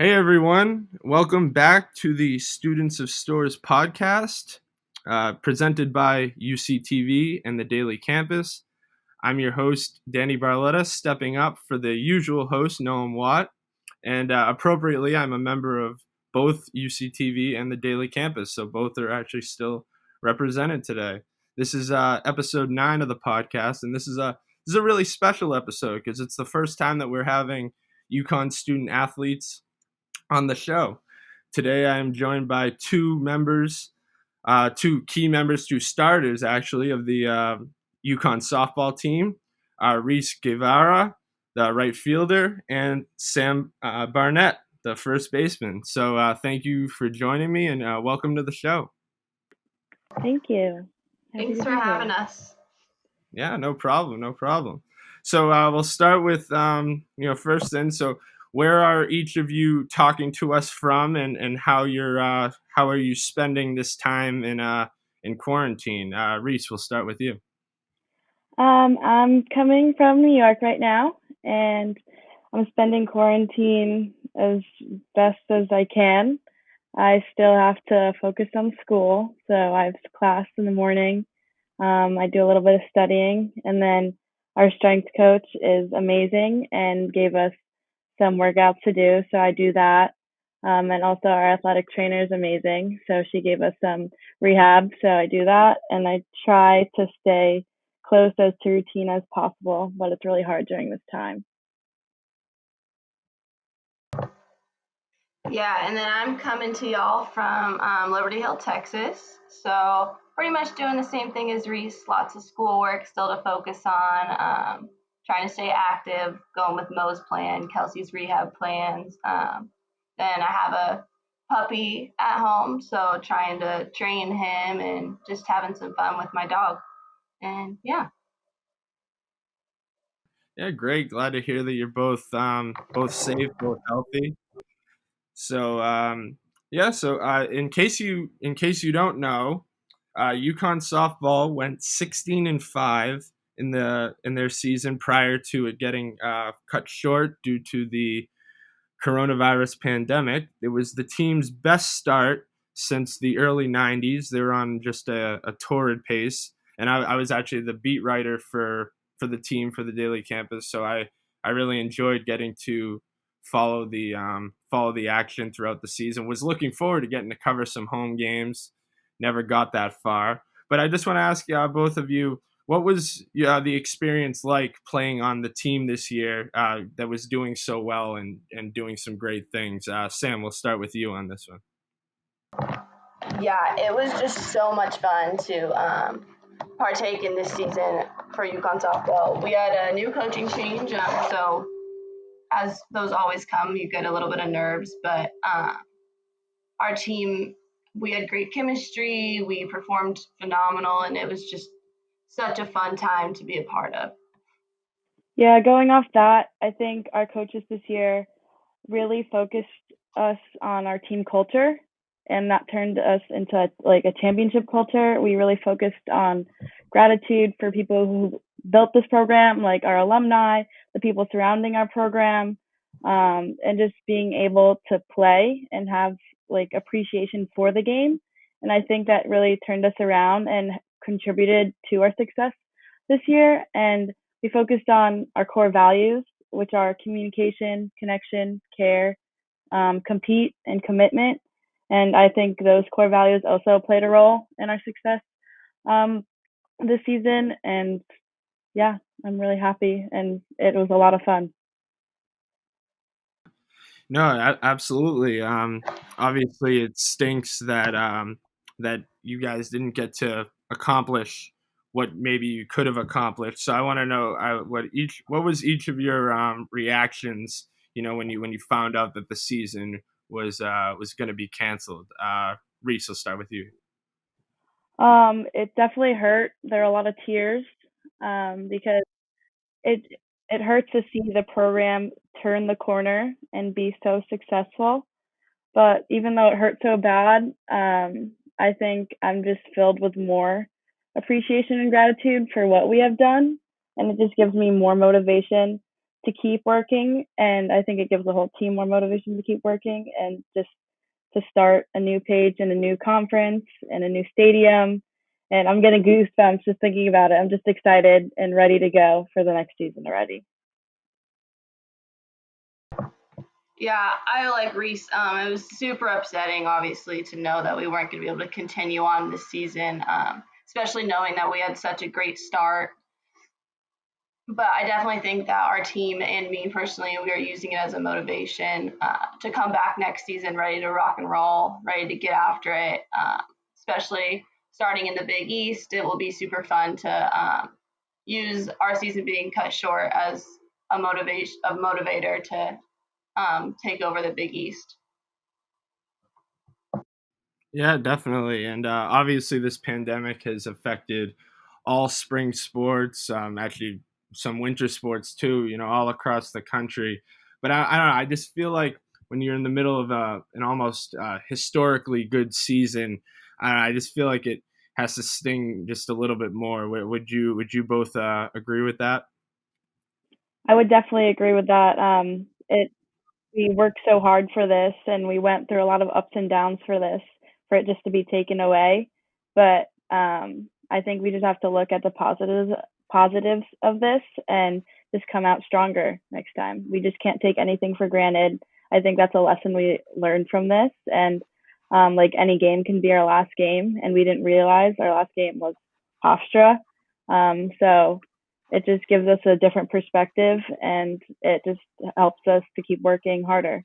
Hey everyone, welcome back to the Students of Storrs podcast, presented by UCTV and the Daily Campus. I'm your host, Danny Barletta, stepping up for the usual host, Noam Watt, and appropriately, I'm a member of both UCTV and the Daily Campus, so both are actually still represented today. This is episode 9 of the podcast, and this is a really special episode because it's the first time that we're having UConn student athletes on the show. Today, I am joined by two key members, two starters actually of the UConn softball team, Reese Guevarra, the right fielder, and Sam Barnett, the first baseman. So thank you for joining me and welcome to the show. Thank you. Thanks for having us. Yeah, no problem. So we'll start with first then. So where are each of you talking to us from, and how are you spending this time in quarantine? Reese, we'll start with you. I'm coming from New York right now, and I'm spending quarantine as best as I can. I still have to focus on school, so I have class in the morning. I do a little bit of studying, and then our strength coach is amazing and gave us some workouts to do, so I do that. And also our athletic trainer is amazing, so she gave us some rehab, so I do that, and I try to stay close as to routine as possible, but it's really hard during this time. Yeah, and then I'm coming to y'all from Liberty Hill, Texas. So pretty much doing the same thing as Reese, lots of schoolwork still to focus on, trying to stay active, going with Mo's plan, Kelsey's rehab plans. Then I have a puppy at home, so trying to train him and just having some fun with my dog. And yeah. Yeah, great. Glad to hear that you're both safe, both healthy. So in case you don't know, UConn softball went 16-5 in their season prior to it getting cut short due to the coronavirus pandemic. It was the team's best start since the early 90s. They were on just a torrid pace, and I was actually the beat writer for the team for the Daily Campus, so I really enjoyed getting to follow the action throughout the season. Was looking forward to getting to cover some home games. Never got that far, but I just want to ask both of you, what was the experience like playing on the team this year that was doing so well and doing some great things? Sam, we'll start with you on this one. Yeah, it was just so much fun to partake in this season for UConn softball. We had a new coaching change, so as those always come, you get a little bit of nerves, but our team, we had great chemistry, we performed phenomenal, and it was just such a fun time to be a part of. Yeah, going off that, I think our coaches this year really focused us on our team culture, and that turned us into a championship culture. We really focused on gratitude for people who built this program, like our alumni, the people surrounding our program, and just being able to play and have appreciation for the game. And I think that really turned us around and contributed to our success this year. And we focused on our core values, which are communication, connection, care, compete, and commitment. And I think those core values also played a role in our success this season. And yeah, I'm really happy, and it was a lot of fun. No, absolutely. Obviously, it stinks that that you guys didn't get to accomplish what maybe you could have accomplished. So I want to know what was each of your reactions, when you found out that the season was going to be canceled. Reese, I'll start with you. It definitely hurt. There are a lot of tears because it hurts to see the program turn the corner and be so successful. But even though it hurt so bad, I think I'm just filled with more appreciation and gratitude for what we have done. And it just gives me more motivation to keep working, and I think it gives the whole team more motivation to keep working and just to start a new page in a new conference and a new stadium. And I'm getting goosebumps just thinking about it. I'm just excited and ready to go for the next season already. Yeah, I like Reese. It was super upsetting, obviously, to know that we weren't going to be able to continue on this season, especially knowing that we had such a great start. But I definitely think that our team and me personally, we are using it as a motivation to come back next season ready to rock and roll, ready to get after it. Especially starting in the Big East, it will be super fun to use our season being cut short as a motivator to take over the Big East. Yeah, definitely. And obviously, this pandemic has affected all spring sports, actually, some winter sports too, all across the country. But I don't know. I just feel like when you're in the middle of an almost historically good season, I just feel like it has to sting just a little bit more. Would you both agree with that? I would definitely agree with that. We worked so hard for this, and we went through a lot of ups and downs for this, for it just to be taken away. But I think we just have to look at the positives of this and just come out stronger next time. We just can't take anything for granted. I think that's a lesson we learned from this. And like any game can be our last game, and we didn't realize our last game was Hofstra. So it just gives us a different perspective, and it just helps us to keep working harder.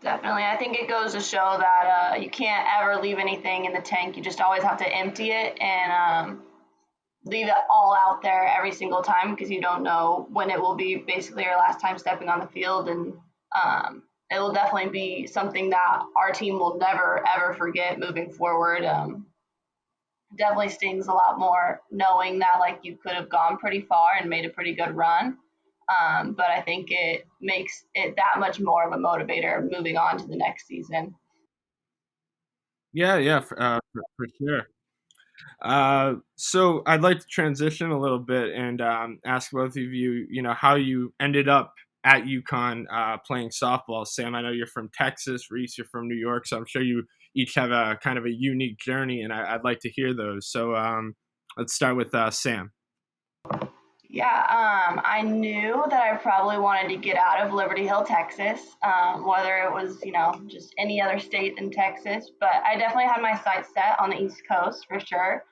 Definitely. I think it goes to show that you can't ever leave anything in the tank. You just always have to empty it and leave it all out there every single time because you don't know when it will be basically your last time stepping on the field. And it will definitely be something that our team will never, ever forget moving forward. Definitely stings a lot more knowing that like you could have gone pretty far and made a pretty good run. But I think it makes it that much more of a motivator moving on to the next season. Yeah, yeah, for sure. So I'd like to transition a little bit and ask both of you, how you ended up at UConn playing softball. Sam, I know you're from Texas. Reese, you're from New York. So I'm sure you each have a kind of a unique journey, and I'd like to hear those. So let's start with Sam. Yeah, I knew that I probably wanted to get out of Liberty Hill, Texas, whether it was, just any other state than Texas. But I definitely had my sights set on the East Coast for sure.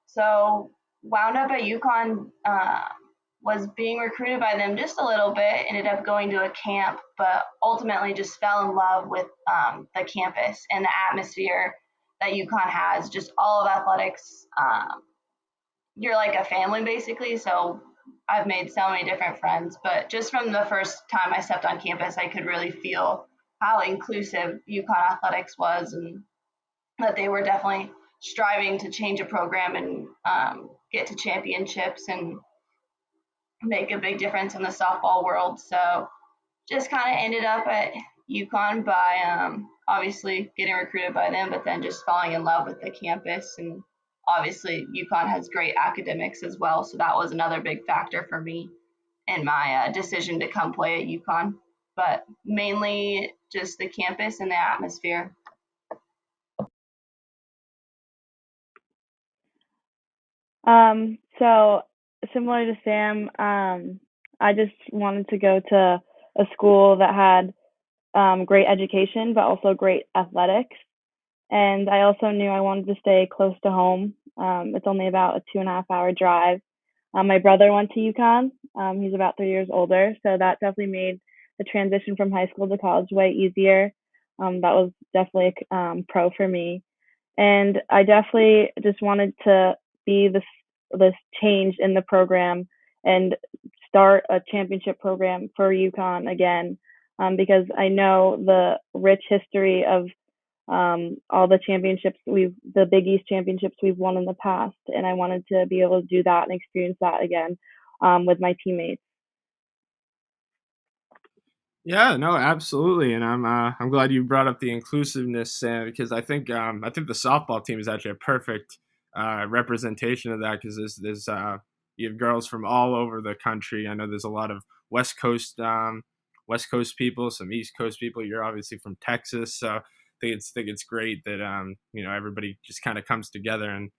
So wound up at UConn, was being recruited by them just a little bit, ended up going to a camp, but ultimately just fell in love with the campus and the atmosphere that UConn has, just all of athletics. You're like a family basically. So I've made so many different friends, but just from the first time I stepped on campus, I could really feel how inclusive UConn athletics was and that they were definitely striving to change a program and get to championships and make a big difference in the softball world. So just kind of ended up at UConn by obviously getting recruited by them, but then just falling in love with the campus. And obviously, UConn has great academics as well. So that was another big factor for me in my decision to come play at UConn. But mainly just the campus and the atmosphere. So similar to Sam, I just wanted to go to a school that had great education, but also great athletics. And I also knew I wanted to stay close to home. It's only about a 2.5 hour drive. My brother went to UConn. He's about 3 years older, so that definitely made the transition from high school to college way easier. That was definitely a pro for me, and I definitely just wanted to be this change in the program and start a championship program for UConn again, because I know the rich history of all the Big East championships we've won in the past, and I wanted to be able to do that and experience that again with my teammates. Yeah, no, absolutely, and I'm glad you brought up the inclusiveness, Sam, because I think the softball team is actually a perfect representation of that because there's you have girls from all over the country. I know there's a lot of West Coast people, some East Coast people. You're obviously from Texas, so I think it's great that everybody just kind of comes together in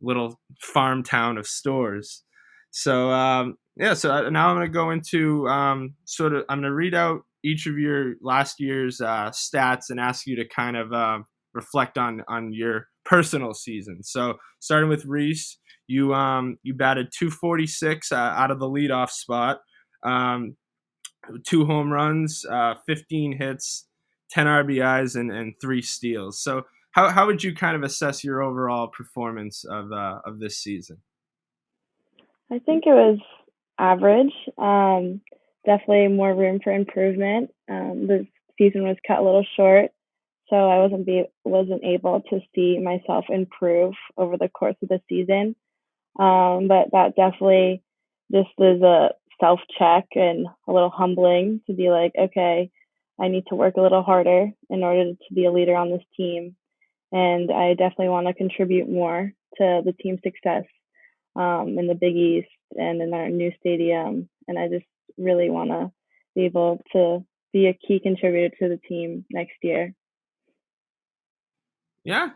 little farm town of Storrs. So so now I'm going to go into I'm going to read out each of your last year's stats and ask you to kind of reflect on your personal season. So starting with Reese, you batted 246 out of the leadoff spot, 2 home runs, 15 hits, 10 RBIs, and 3 steals. So how would you kind of assess your overall performance of this season? I think it was average. Definitely more room for improvement. The season was cut a little short, so I wasn't able to see myself improve over the course of the season. But that definitely just is a self check and a little humbling to be like, okay, I need to work a little harder in order to be a leader on this team. And I definitely want to contribute more to the team's success in the Big East and in our new stadium. And I just really want to be able to be a key contributor to the team next year. Yeah,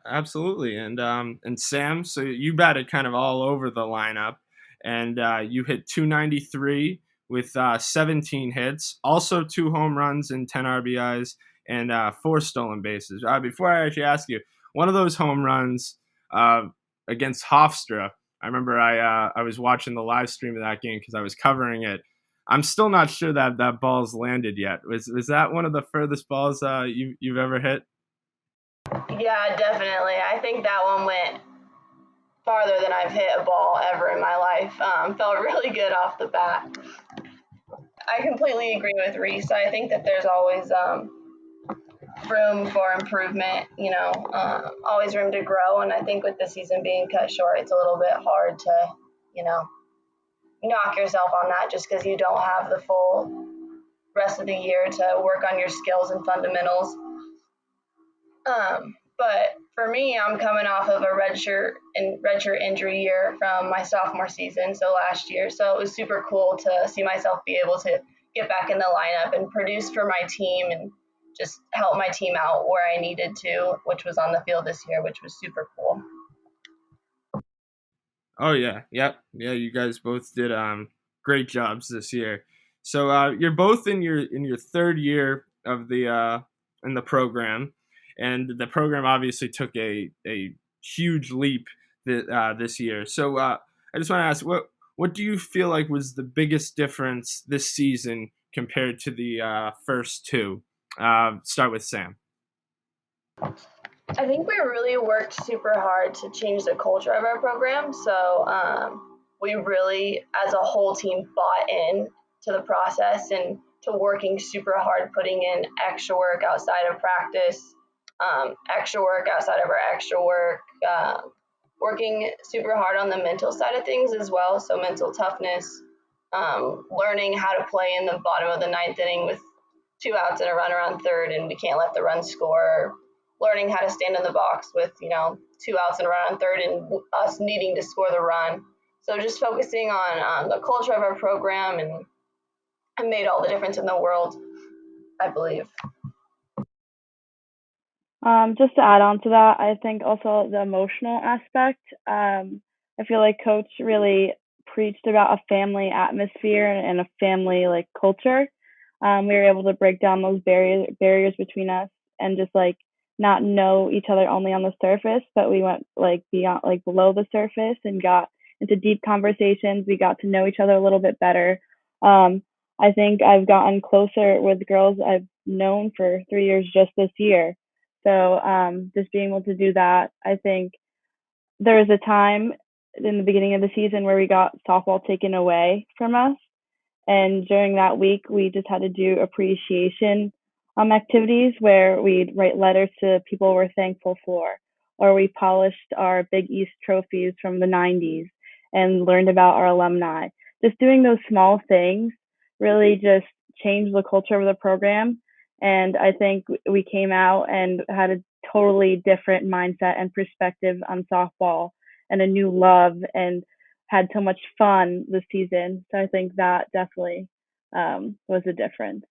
absolutely. And Sam, so you batted kind of all over the lineup, and you hit 293 with 17 hits, also 2 home runs and 10 RBIs, and 4 stolen bases. Before I actually ask you, one of those home runs uh, against Hofstra, I remember I was watching the live stream of that game because I was covering it. I'm still not sure that ball's landed yet. Was that one of the furthest balls you've ever hit? Yeah, definitely. I think that one went farther than I've hit a ball ever in my life. Felt really good off the bat. I completely agree with Reese. I think that there's always room for improvement, always room to grow. And I think with the season being cut short, it's a little bit hard to, knock yourself on that just because you don't have the full rest of the year to work on your skills and fundamentals. But for me, I'm coming off of a redshirt injury year from my sophomore season, so last year. So it was super cool to see myself be able to get back in the lineup and produce for my team and just help my team out where I needed to, which was on the field this year, which was super cool. Oh yeah, yep, yeah. You guys both did great jobs this year. So you're both in your third year of the in the program, and the program obviously took a huge leap this year. So I just want to ask, what do you feel like was the biggest difference this season compared to the first two? Start with Sam. I think we really worked super hard to change the culture of our program. So we really, as a whole team, bought in to the process and to working super hard, putting in extra work outside of practice, extra work outside of our extra work, working super hard on the mental side of things as well. So mental toughness, learning how to play in the bottom of the ninth inning with 2 outs and a runner on third, and we can't let the run score. Learning how to stand in the box with 2 outs and a run on third, and us needing to score the run. So just focusing on the culture of our program and made all the difference in the world, I believe. Just to add on to that, I think also the emotional aspect. I feel like Coach really preached about a family atmosphere and a family like culture. We were able to break down those barriers between us and just like not know each other only on the surface, but we went like beyond, like below the surface, and got into deep conversations. We got to know each other a little bit better. I think I've gotten closer with girls I've known for 3 years just this year. So just being able to do that, I think there was a time in the beginning of the season where we got softball taken away from us. And during that week, we just had to do appreciation activities where we'd write letters to people we're thankful for, or we polished our Big East trophies from the 90s and learned about our alumni. Just doing those small things really just changed the culture of the program. And I think we came out and had a totally different mindset and perspective on softball and a new love. And had so much fun this season. So I think that definitely was a difference.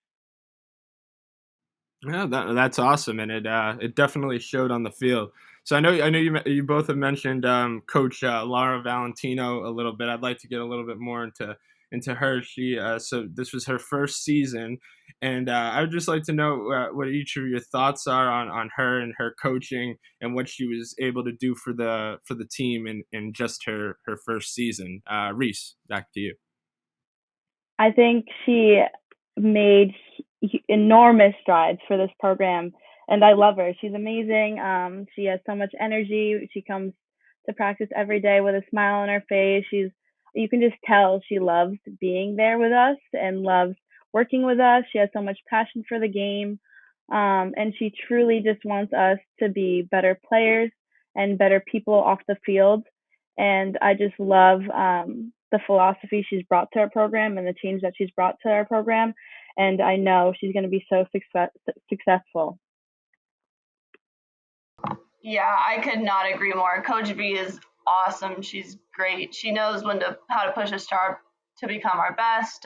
Yeah, that's awesome, and it definitely showed on the field. So I know you both have mentioned Coach Lara Valentino a little bit. I'd like to get a little bit more into her. She so this was her first season, and I would just like to know what each of your thoughts are on her and her coaching and what she was able to do for the team in just her first season. Reese, back to you. I think she made enormous strides for this program, and I love her. She's amazing. She has so much energy. She comes to practice every day with a smile on her face. You can just tell she loves being there with us and loves working with us. She has so much passion for the game, and she truly just wants us to be better players and better people off the field. And I just love the philosophy she's brought to our program and the change that she's brought to our program. And I know she's going to be so successful. Yeah, I could not agree more. Coach V is awesome. She's great. She knows how to push us to become our best.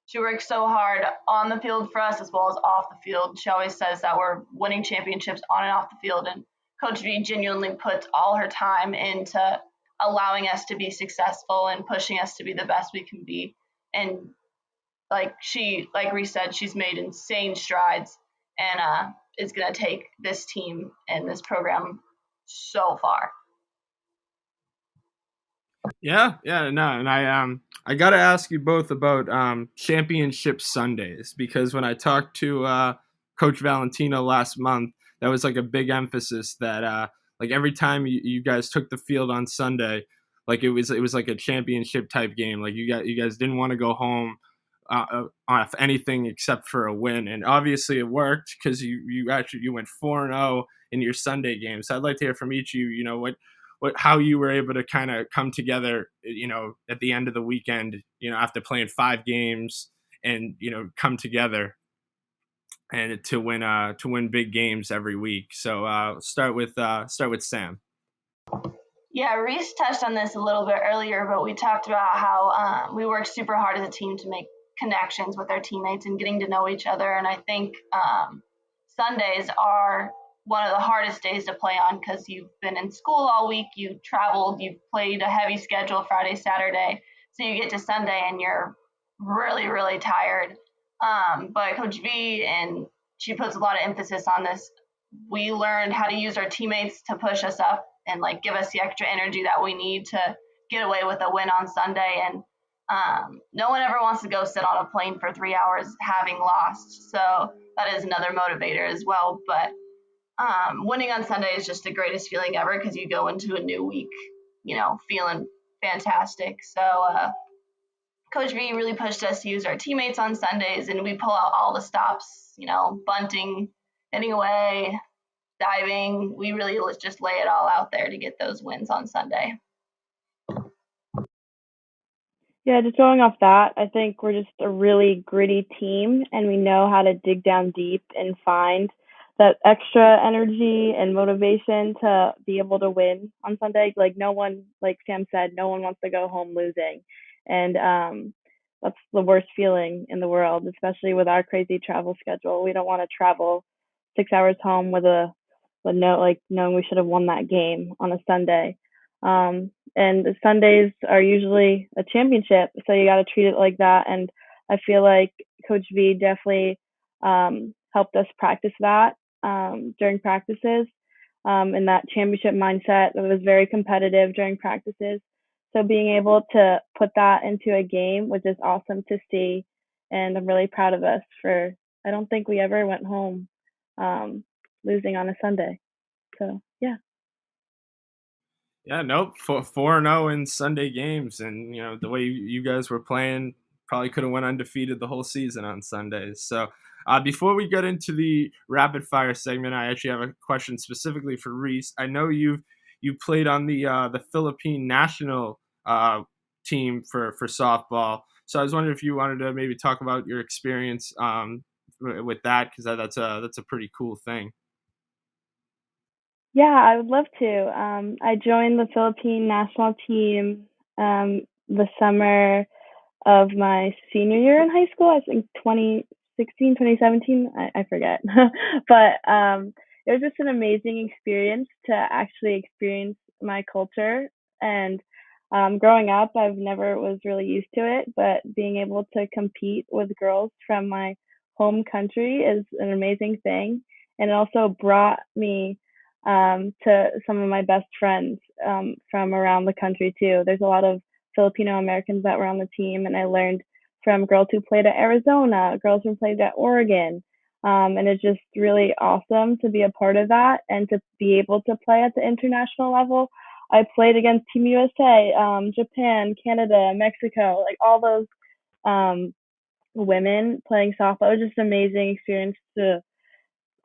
She works so hard on the field for us as well as off the field. She always says that we're winning championships on and off the field, and Coach V genuinely puts all her time into allowing us to be successful and pushing us to be the best we can be. And like Reese said, she's made insane strides and is going to take this team and this program so far. Yeah, no, and I got to ask you both about championship Sundays, because when I talked to Coach Valentino last month, that was like a big emphasis that like every time you guys took the field on Sunday, like it was like a championship type game. Like you guys didn't want to go home off anything except for a win, and obviously it worked because you went 4-0 in your Sunday games. So I'd like to hear from each of you. You know what how you were able to kind of come together, at the end of the weekend, after playing 5 games, and come together and to win big games every week. So start with Sam. Yeah, Reese touched on this a little bit earlier, but we talked about how we work super hard as a team to make connections with our teammates and getting to know each other. And I think Sundays are one of the hardest days to play on because you've been in school all week, you traveled, you've played a heavy schedule Friday, Saturday. So you get to Sunday and you're really, really tired. But Coach V, and she puts a lot of emphasis on this, we learned how to use our teammates to push us up and give us the extra energy that we need to get away with a win on Sunday. And no one ever wants to go sit on a plane for 3 hours having lost. So that is another motivator as well. But winning on Sunday is just the greatest feeling ever because you go into a new week, feeling fantastic. So Coach V really pushed us to use our teammates on Sundays, and we pull out all the stops, bunting, hitting away, diving. We really just lay it all out there to get those wins on Sunday. Yeah, just going off that, I think we're just a really gritty team, and we know how to dig down deep and find that extra energy and motivation to be able to win on Sunday. Like no one, like Sam said, no one wants to go home losing, and that's the worst feeling in the world, especially with our crazy travel schedule. We don't want to travel 6 hours home with note like knowing we should have won that game on a Sunday. And the Sundays are usually a championship, so you got to treat it like that. And I feel like Coach V definitely helped us practice that during practices, and that championship mindset. It was very competitive during practices. So being able to put that into a game was just awesome to see, and I'm really proud of us for. I don't think we ever went home losing on a Sunday. So yeah. Yeah, nope. 4-0 in Sunday games, and the way you guys were playing, probably could have went undefeated the whole season on Sundays. So, before we get into the rapid fire segment, I actually have a question specifically for Reese. I know you played on the Philippine national team for softball. So I was wondering if you wanted to maybe talk about your experience with that, because that's a pretty cool thing. Yeah, I would love to. I joined the Philippine national team the summer of my senior year in high school. I think 2016, 2017. I forget. But it was just an amazing experience to actually experience my culture. And growing up, I've never was really used to it, but being able to compete with girls from my home country is an amazing thing. And it also brought me to some of my best friends from around the country too. There's a lot of Filipino Americans that were on the team, and I learned from girls who played at Arizona, girls who played at Oregon. And it's just really awesome to be a part of that and to be able to play at the international level. I played against Team USA, Japan, Canada, Mexico, like all those women playing softball. It was just an amazing experience to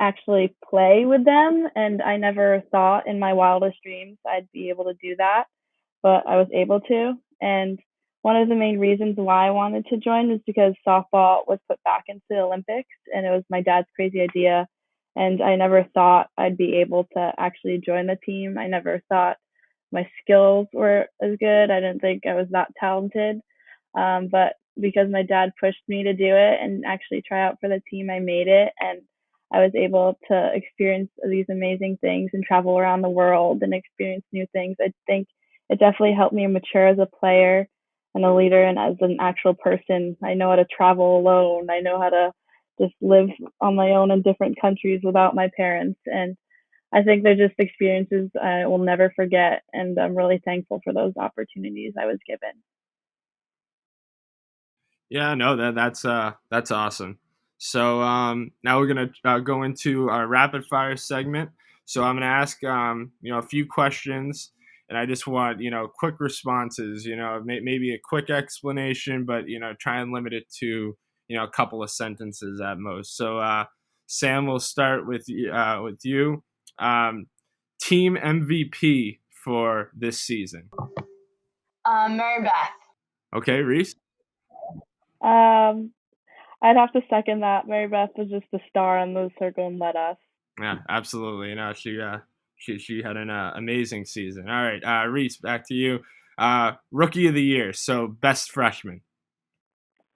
actually play with them. And I never thought in my wildest dreams I'd be able to do that, but I was able to. And one of the main reasons why I wanted to join was because softball was put back into the Olympics, and it was my dad's crazy idea. And I never thought I'd be able to actually join the team. I never thought my skills were as good. I didn't think I was that talented. But because my dad pushed me to do it and actually try out for the team, I made it. And I was able to experience these amazing things and travel around the world and experience new things. I think it definitely helped me mature as a player and a leader and as an actual person. I know how to travel alone. I know how to just live on my own in different countries without my parents. And I think they're just experiences I will never forget. And I'm really thankful for those opportunities I was given. Yeah, no, that's awesome. So now we're gonna go into our rapid fire segment. So I'm gonna ask a few questions, and I just want quick responses. Maybe a quick explanation, but try and limit it to a couple of sentences at most. So Sam, we'll start with you. Team MVP for this season. Mary Beth. Okay, Reese. Um, I'd have to second that. Mary Beth was just the star on the circle and led us. Yeah, absolutely. She had an amazing season. All right, Reese, back to you. Rookie of the year, so best freshman.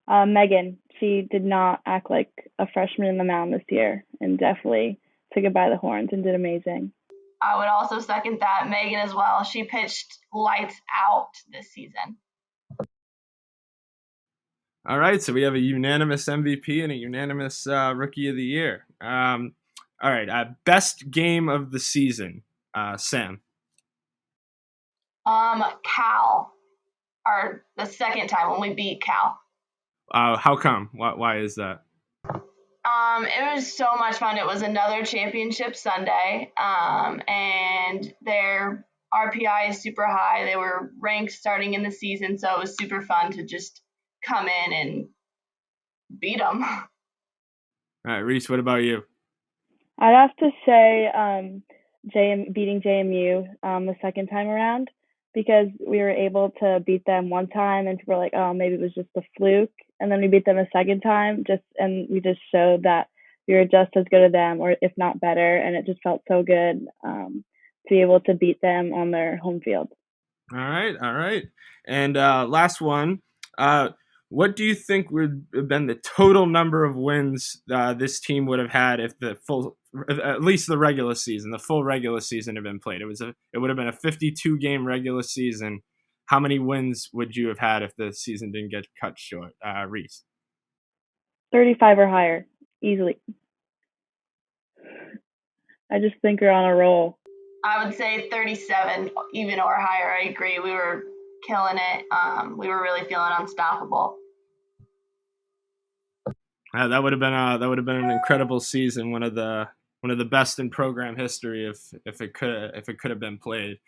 Megan, she did not act like a freshman in the mound this year and definitely took it by the horns and did amazing. I would also second that. Megan as well. She pitched lights out this season. All right, so we have a unanimous MVP and a unanimous Rookie of the Year. All right, best game of the season, Sam. Cal, or the second time when we beat Cal. How come? Why is that? It was so much fun. It was another championship Sunday, and their RPI is super high. They were ranked starting in the season, so it was super fun to just come in and beat them. All right, Reese, what about you? I'd have to say beating JMU the second time around because we were able to beat them one time and we're like, oh, maybe it was just a fluke. And then we beat them a second time and we just showed that we were just as good as them or if not better. And it just felt so good to be able to beat them on their home field. All right. And last one. What do you think would have been the total number of wins this team would have had if at least the regular season, the full regular season had been played? It would have been a 52 game regular season. How many wins would you have had if the season didn't get cut short, Reese? 35 or higher, easily. I just think we're on a roll. I would say 37, even or higher. I agree. We were killing it. We were really feeling unstoppable. That would have been an incredible season. One of the best in program history if it could have been played.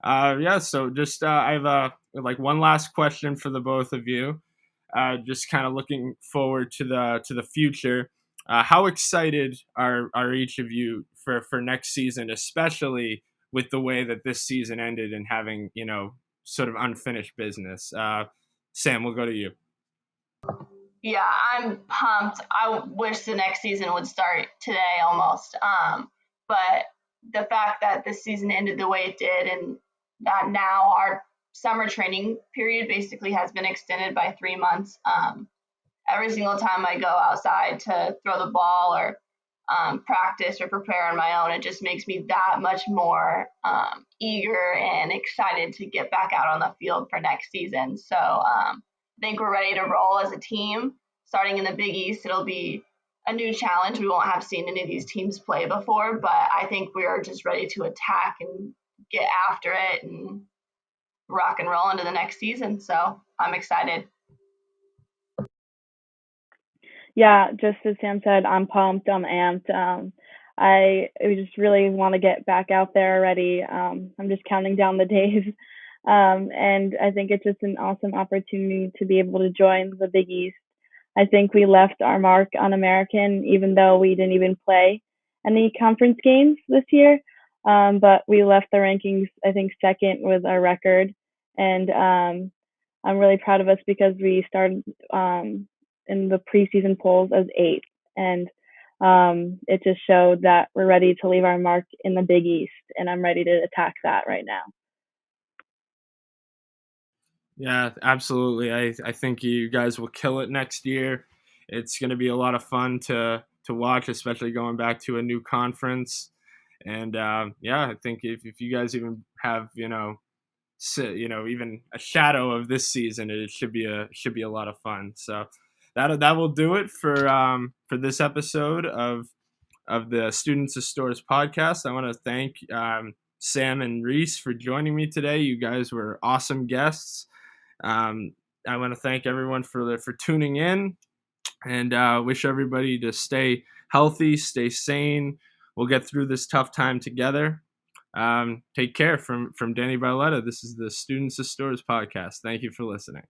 So just I have one last question for the both of you. Just kind of looking forward to the future. How excited are each of you for next season, especially with the way that this season ended and having sort of unfinished business? Sam, we'll go to you. Yeah, I'm pumped. I wish the next season would start today almost. But the fact that this season ended the way it did and that now our summer training period basically has been extended by 3 months. Every single time I go outside to throw the ball or practice or prepare on my own, it just makes me that much more eager and excited to get back out on the field for next season. So I think we're ready to roll as a team. Starting in the Big East, it'll be a new challenge. We won't have seen any of these teams play before, but I think we're just ready to attack and get after it and rock and roll into the next season. So I'm excited. Yeah, just as Sam said, I'm pumped. I'm amped. I just really want to get back out there already. I'm just counting down the days. And I think it's just an awesome opportunity to be able to join the Big East. I think we left our mark on American, even though we didn't even play any conference games this year. But we left the rankings, I think, second with our record. And I'm really proud of us because we started in the preseason polls as 8th. And it just showed that we're ready to leave our mark in the Big East. And I'm ready to attack that right now. Yeah, absolutely. I think you guys will kill it next year. It's going to be a lot of fun to watch, especially going back to a new conference. And yeah, I think if you guys even have even a shadow of this season, it should be a lot of fun. So that will do it for this episode of the Students of Storrs podcast. I want to thank Sam and Reese for joining me today. You guys were awesome guests. I want to thank everyone for tuning in, and wish everybody to stay healthy, stay sane. We'll get through this tough time together. Take care from Danny Barletta. This is the Students of Storrs podcast. Thank you for listening.